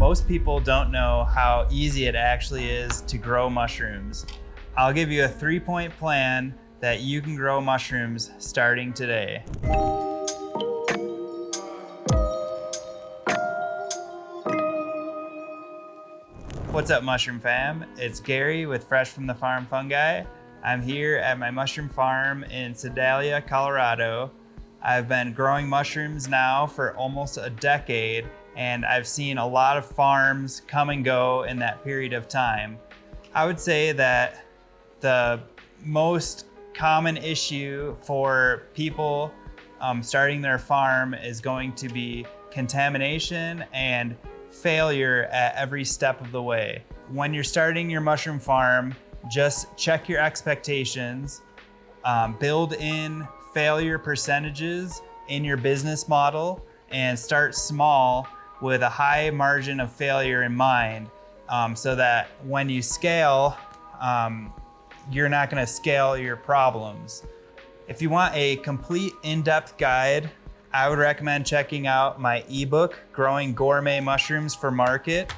most people don't know how easy it actually is to grow mushrooms. I'll give you a 3-point plan that you can grow mushrooms starting today. What's up, mushroom fam? It's Gary with Fresh from the Farm Fungi. I'm here at my mushroom farm in Sedalia, Colorado. I've been growing mushrooms now for almost a decade, and I've seen a lot of farms come and go in that period of time. I would say that the most common issue for people starting their farm is going to be contamination and failure at every step of the way. When you're starting your mushroom farm, just check your expectations, build in failure percentages in your business model, and start small with a high margin of failure in mind, so that when you scale, you're not going to scale your problems. If you want a complete in-depth guide, I would recommend checking out my ebook, Growing Gourmet Mushrooms for Market.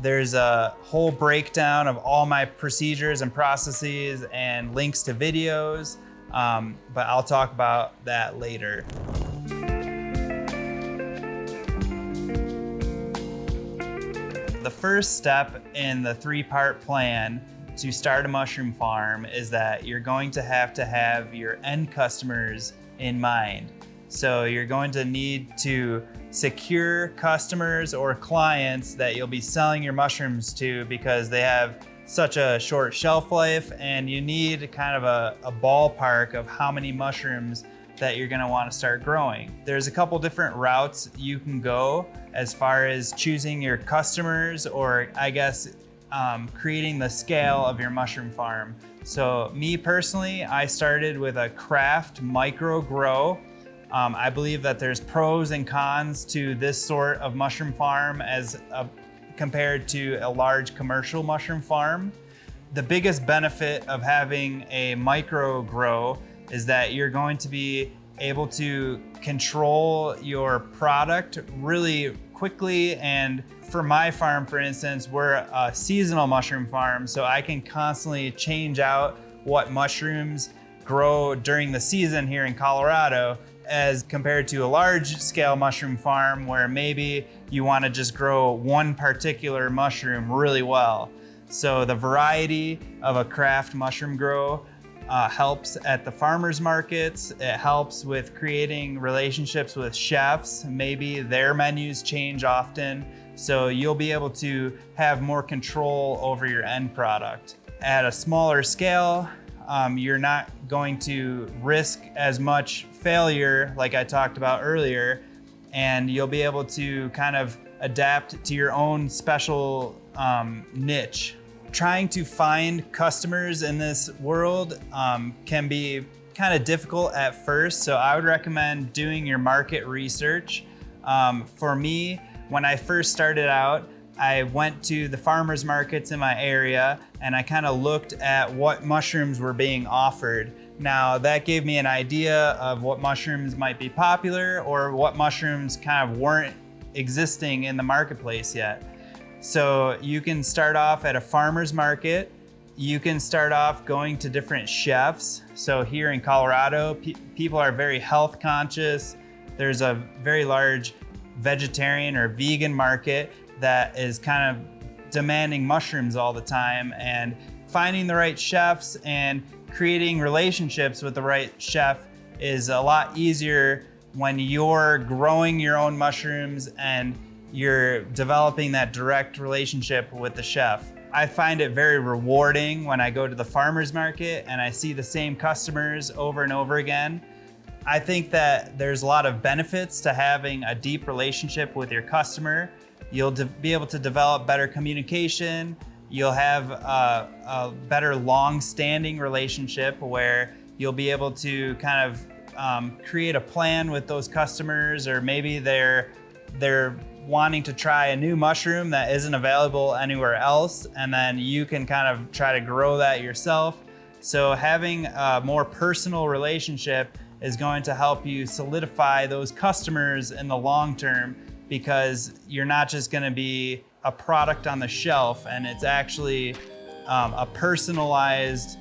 There's a whole breakdown of all my procedures and processes and links to videos, but I'll talk about that later. The first step in the 3-part plan to start a mushroom farm is that you're going to have your end customers in mind. So you're going to need to secure customers or clients that you'll be selling your mushrooms to, because they have such a short shelf life, and you need kind of a ballpark of how many mushrooms that you're gonna wanna start growing. There's a couple different routes you can go as far as choosing your customers, or I guess creating the scale of your mushroom farm. So me personally, I started with a craft micro grow. I believe that there's pros and cons to this sort of mushroom farm as compared to a large commercial mushroom farm. The biggest benefit of having a micro grow is that you're going to be able to control your product really quickly. And for my farm, for instance, we're a seasonal mushroom farm, so I can constantly change out what mushrooms grow during the season here in Colorado, as compared to a large scale mushroom farm where maybe you want to just grow one particular mushroom really well. So the variety of a craft mushroom grow helps at the farmers markets. It helps with creating relationships with chefs. Maybe their menus change often, so you'll be able to have more control over your end product. At a smaller scale, you're not going to risk as much failure like I talked about earlier, and you'll be able to kind of adapt to your own special niche. Trying to find customers in this world can be kind of difficult at first, so I would recommend doing your market research. For me, when I first started out, I went to the farmers markets in my area and I kind of looked at what mushrooms were being offered. Now that gave me an idea of what mushrooms might be popular or what mushrooms kind of weren't existing in the marketplace yet. So you can start off at a farmer's market. You can start off going to different chefs. So here in Colorado, people are very health conscious. There's a very large vegetarian or vegan market that is kind of demanding mushrooms all the time, and finding the right chefs and creating relationships with the right chef is a lot easier when you're growing your own mushrooms and you're developing that direct relationship with the chef. I find it very rewarding when I go to the farmer's market and I see the same customers over and over again. I think that there's a lot of benefits to having a deep relationship with your customer. You'll be able to develop better communication. You'll have a better long-standing relationship where you'll be able to kind of create a plan with those customers, or maybe they're wanting to try a new mushroom that isn't available anywhere else, and then you can kind of try to grow that yourself. So having a more personal relationship is going to help you solidify those customers in the long term, because you're not just going to be a product on the shelf, and it's actually a personalized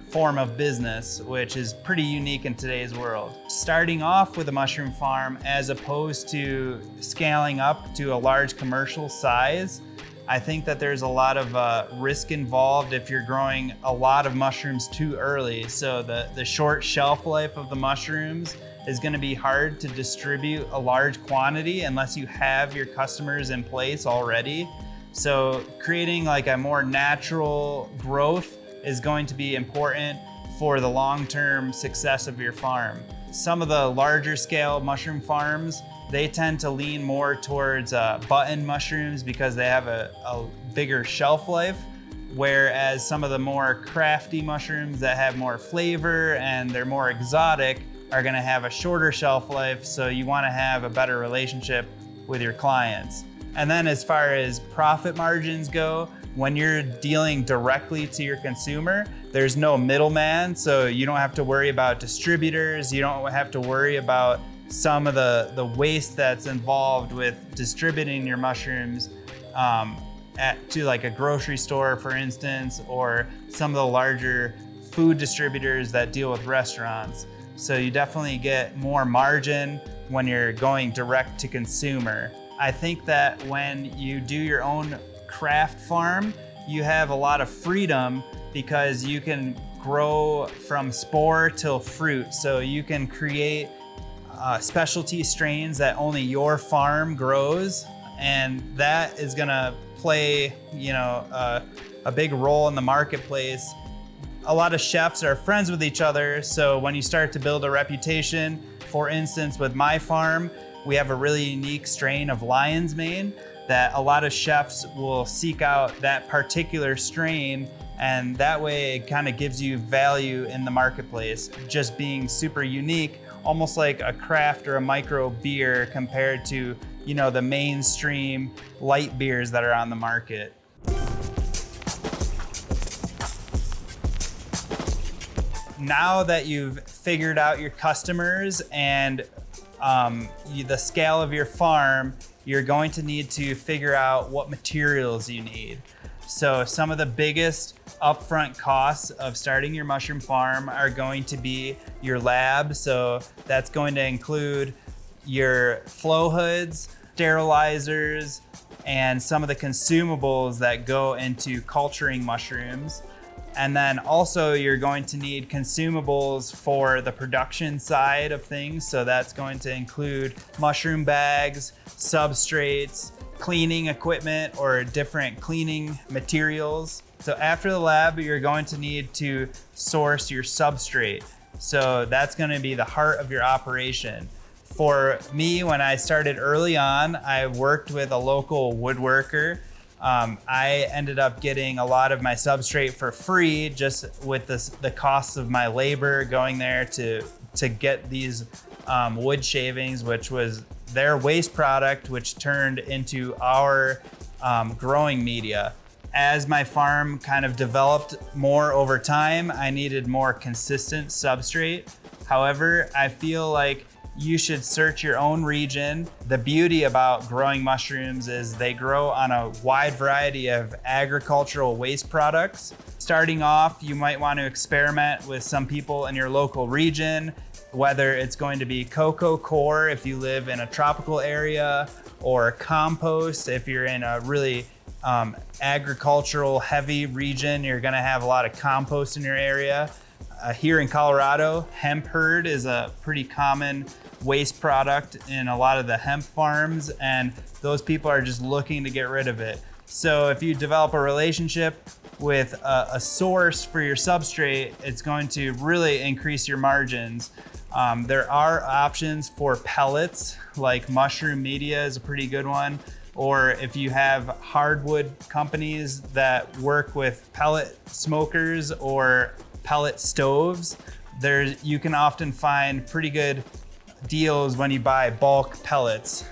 form of business, which is pretty unique in today's world. Starting off with a mushroom farm as opposed to scaling up to a large commercial size, I think that there's a lot of risk involved if you're growing a lot of mushrooms too early. So the short shelf life of the mushrooms is going to be hard to distribute a large quantity unless you have your customers in place already. So creating like a more natural growth is going to be important for the long-term success of your farm. Some of the larger scale mushroom farms, they tend to lean more towards button mushrooms because they have a bigger shelf life, whereas some of the more crafty mushrooms that have more flavor and they're more exotic are gonna have a shorter shelf life, so you wanna have a better relationship with your clients. And then as far as profit margins go, when you're dealing directly to your consumer, there's no middleman, so you don't have to worry about distributors, you don't have to worry about some of the waste that's involved with distributing your mushrooms to like a grocery store, for instance, or some of the larger food distributors that deal with restaurants. So you definitely get more margin when you're going direct to consumer. I think that when you do your own craft farm, you have a lot of freedom because you can grow from spore till fruit. So you can create specialty strains that only your farm grows, and that is gonna play, a big role in the marketplace. A lot of chefs are friends with each other, so when you start to build a reputation, for instance, with my farm, we have a really unique strain of lion's mane that a lot of chefs will seek out that particular strain, and that way it kind of gives you value in the marketplace, just being super unique, almost like a craft or a micro beer compared to, the mainstream light beers that are on the market. Now that you've figured out your customers and the scale of your farm, you're going to need to figure out what materials you need. So some of the biggest upfront costs of starting your mushroom farm are going to be your lab. So that's going to include your flow hoods, sterilizers, and some of the consumables that go into culturing mushrooms. And then also you're going to need consumables for the production side of things. So that's going to include mushroom bags, substrates, cleaning equipment, or different cleaning materials. So after the lab, you're going to need to source your substrate. So that's going to be the heart of your operation. For me, when I started early on, I worked with a local woodworker. I ended up getting a lot of my substrate for free, just with the costs of my labor going there to get these wood shavings, which was their waste product, which turned into our growing media. As my farm kind of developed more over time, I needed more consistent substrate. However, I feel like you should search your own region. The beauty about growing mushrooms is they grow on a wide variety of agricultural waste products. Starting off, you might want to experiment with some people in your local region, whether it's going to be cocoa coir if you live in a tropical area, or compost if you're in a really agricultural heavy region. You're gonna have a lot of compost in your area. Here in Colorado, hemp hurd is a pretty common waste product in a lot of the hemp farms, and those people are just looking to get rid of it. So if you develop a relationship with a source for your substrate, it's going to really increase your margins. There are options for pellets, like mushroom media is a pretty good one. Or if you have hardwood companies that work with pellet smokers or pellet stoves, you can often find pretty good deals when you buy bulk pellets,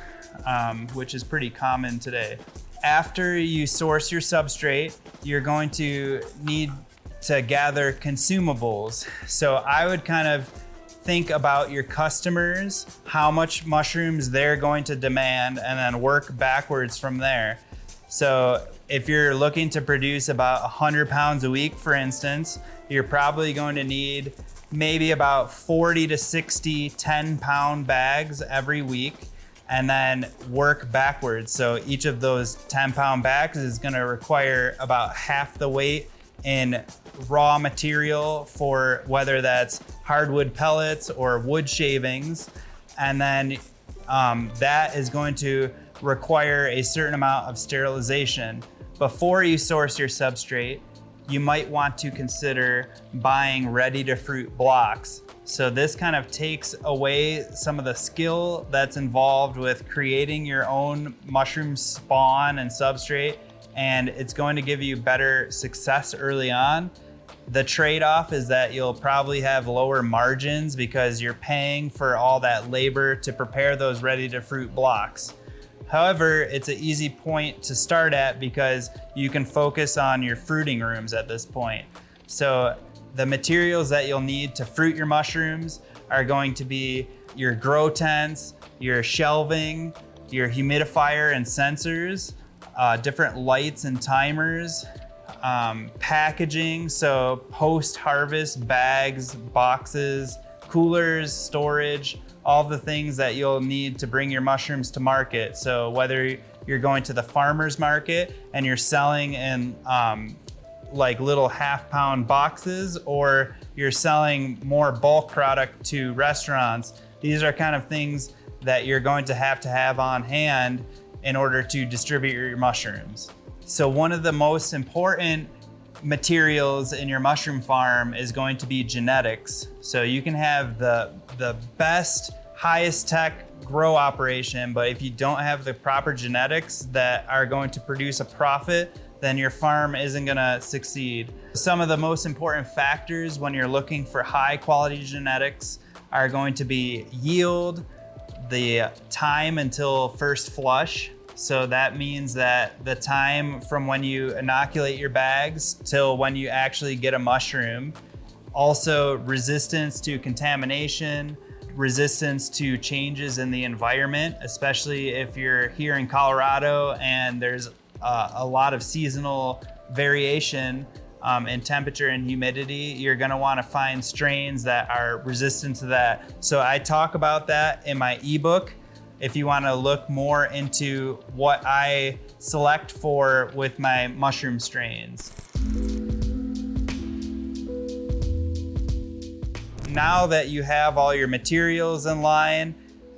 which is pretty common today. After you source your substrate, you're going to need to gather consumables. So I would kind of think about your customers, how much mushrooms they're going to demand, and then work backwards from there. So if you're looking to produce about 100 pounds a week, for instance, you're probably going to need maybe about 40 to 60 10-pound bags every week, and then work backwards. So each of those 10-pound bags is gonna require about half the weight in raw material, for whether that's hardwood pellets or wood shavings. And then that is going to require a certain amount of sterilization. Before you source your substrate, you might want to consider buying ready-to-fruit blocks. So this kind of takes away some of the skill that's involved with creating your own mushroom spawn and substrate, and it's going to give you better success early on. The trade-off is that you'll probably have lower margins because you're paying for all that labor to prepare those ready-to-fruit blocks. However, it's an easy point to start at because you can focus on your fruiting rooms at this point. So the materials that you'll need to fruit your mushrooms are going to be your grow tents, your shelving, your humidifier and sensors, different lights and timers, packaging, so post-harvest bags, boxes, coolers, storage, all the things that you'll need to bring your mushrooms to market. So whether you're going to the farmer's market and you're selling in like little half-pound boxes, or you're selling more bulk product to restaurants, these are kind of things that you're going to have on hand in order to distribute your mushrooms. So one of the most important materials in your mushroom farm is going to be genetics. So you can have the best, highest tech grow operation, but if you don't have the proper genetics that are going to produce a profit, then your farm isn't gonna succeed. Some of the most important factors when you're looking for high quality genetics are going to be yield, the time until first flush. So that means that the time from when you inoculate your bags till when you actually get a mushroom. Also, resistance to contamination, resistance to changes in the environment, especially if you're here in Colorado and there's a lot of seasonal variation in temperature and humidity. You're gonna wanna find strains that are resistant to that. So I talk about that in my ebook. If you wanna look more into what I select for with my mushroom strains. Now that you have all your materials in line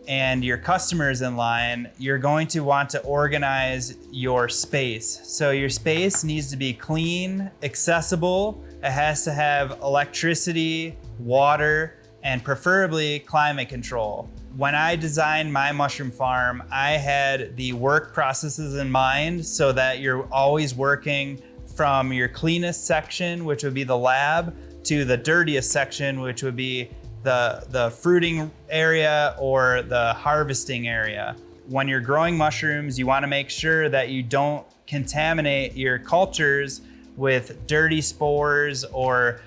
and your customers in line, you're going to want to organize your space. So your space needs to be clean, accessible. It has to have electricity, water, and preferably climate control. When I designed my mushroom farm, I had the work processes in mind so that you're always working from your cleanest section, which would be the lab, to the dirtiest section, which would be the fruiting area or the harvesting area. When you're growing mushrooms, you want to make sure that you don't contaminate your cultures with dirty spores or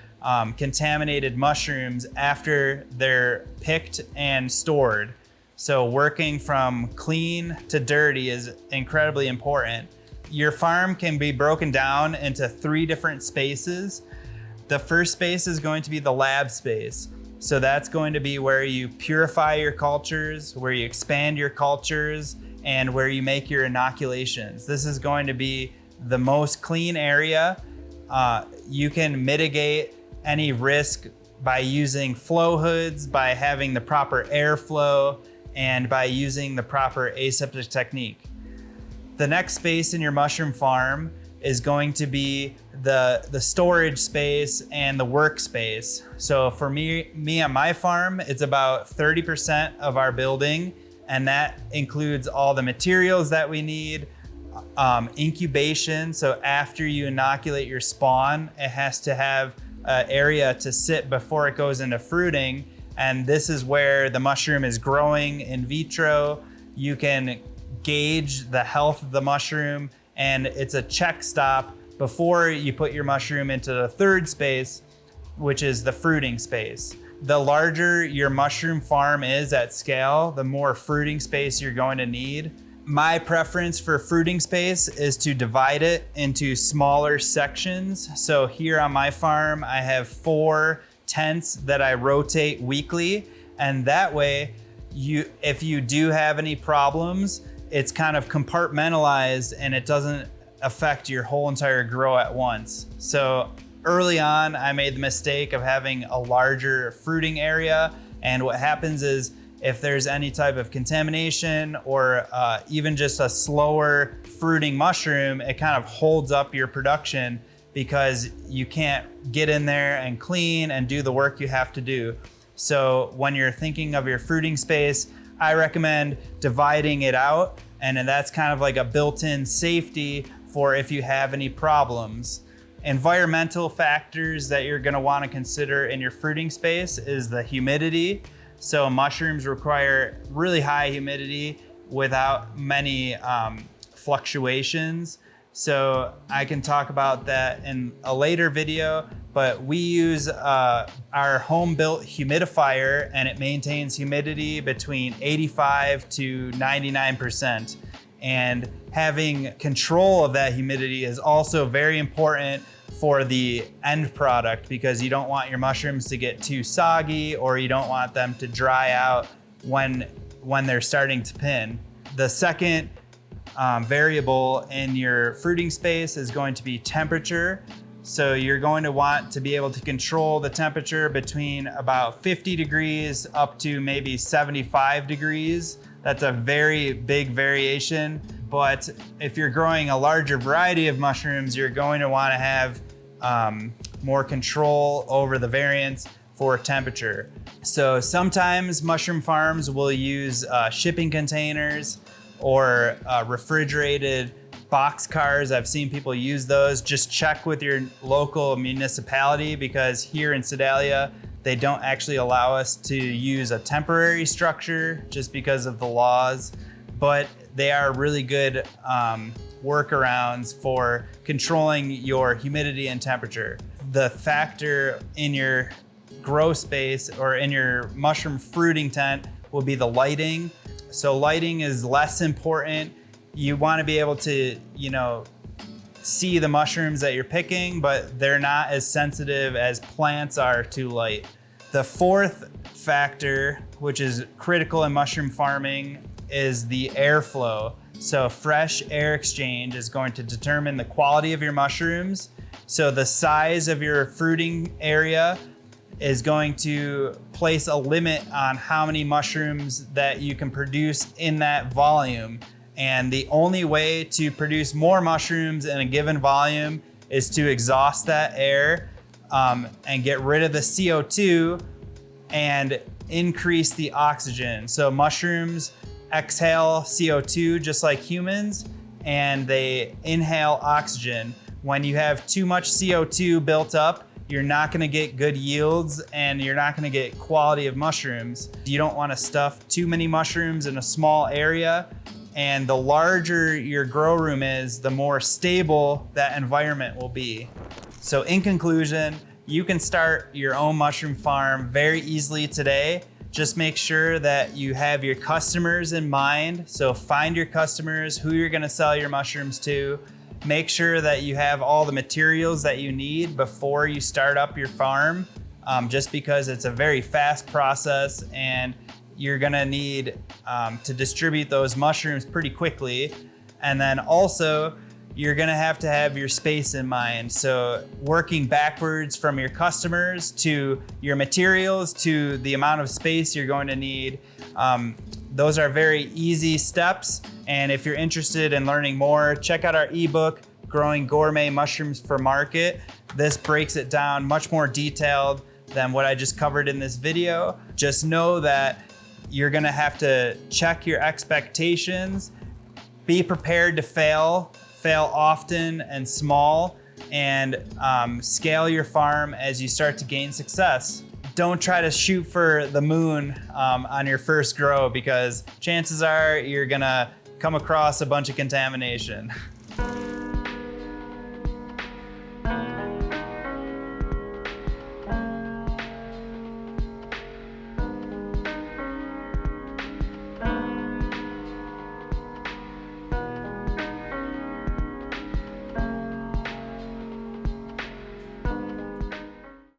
contaminated mushrooms after they're picked and stored. So working from clean to dirty is incredibly important. Your farm can be broken down into 3 different spaces. The first space is going to be the lab space. So that's going to be where you purify your cultures, where you expand your cultures, and where you make your inoculations. This is going to be the most clean area. You can mitigate any risk by using flow hoods, by having the proper airflow, and by using the proper aseptic technique. The next space in your mushroom farm is going to be the storage space and the workspace. So for me on my farm, it's about 30% of our building, and that includes all the materials that we need, incubation. So after you inoculate your spawn, it has to have an area to sit before it goes into fruiting. And this is where the mushroom is growing in vitro. You can gauge the health of the mushroom, and it's a check stop before you put your mushroom into the third space, which is the fruiting space. The larger your mushroom farm is at scale, the more fruiting space you're going to need. My preference for fruiting space is to divide it into smaller sections. So here on my farm, I have 4 tents that I rotate weekly. And that way, if you do have any problems, it's kind of compartmentalized and it doesn't affect your whole entire grow at once. So early on, I made the mistake of having a larger fruiting area. And what happens is, if there's any type of contamination or even just a slower fruiting mushroom, it kind of holds up your production because you can't get in there and clean and do the work you have to do. So when you're thinking of your fruiting space, I recommend dividing it out, and that's kind of like a built-in safety for if you have any problems. Environmental factors that you're gonna wanna consider in your fruiting space is the humidity. So mushrooms require really high humidity without many fluctuations. So I can talk about that in a later video, but we use our home-built humidifier, and it maintains humidity between 85 to 99%. And having control of that humidity is also very important for the end product, because you don't want your mushrooms to get too soggy, or you don't want them to dry out when they're starting to pin. The second variable in your fruiting space is going to be temperature. So you're going to want to be able to control the temperature between about 50 degrees up to maybe 75 degrees. That's a very big variation. But if you're growing a larger variety of mushrooms, you're going to want to have more control over the variance for temperature. So sometimes mushroom farms will use shipping containers or refrigerated box cars. I've seen people use those. Just check with your local municipality, because here in Sedalia, they don't actually allow us to use a temporary structure just because of the laws, but they are really good workarounds for controlling your humidity and temperature. The factor in your grow space or in your mushroom fruiting tent will be the lighting. So lighting is less important. You want to be able to, see the mushrooms that you're picking, but they're not as sensitive as plants are to light. The fourth factor, which is critical in mushroom farming, is the airflow. So fresh air exchange is going to determine the quality of your mushrooms. So the size of your fruiting area is going to place a limit on how many mushrooms that you can produce in that volume. And the only way to produce more mushrooms in a given volume is to exhaust that air and get rid of the CO2 and increase the oxygen. So mushrooms exhale CO2 just like humans, and they inhale oxygen. When you have too much CO2 built up, you're not gonna get good yields and you're not gonna get quality of mushrooms. You don't wanna stuff too many mushrooms in a small area, and the larger your grow room is, the more stable that environment will be. So in conclusion, you can start your own mushroom farm very easily today. Just make sure that you have your customers in mind. So find your customers, who you're gonna sell your mushrooms to. Make sure that you have all the materials that you need before you start up your farm, just because it's a very fast process and you're gonna need to distribute those mushrooms pretty quickly. And then also, you're gonna have to have your space in mind. So working backwards from your customers to your materials to the amount of space you're going to need. Those are very easy steps. And if you're interested in learning more, check out our ebook, Growing Gourmet Mushrooms for Market. This breaks it down much more detailed than what I just covered in this video. Just know that you're gonna have to check your expectations, be prepared to fail often and small, and scale your farm as you start to gain success. Don't try to shoot for the moon on your first grow, because chances are you're gonna come across a bunch of contamination.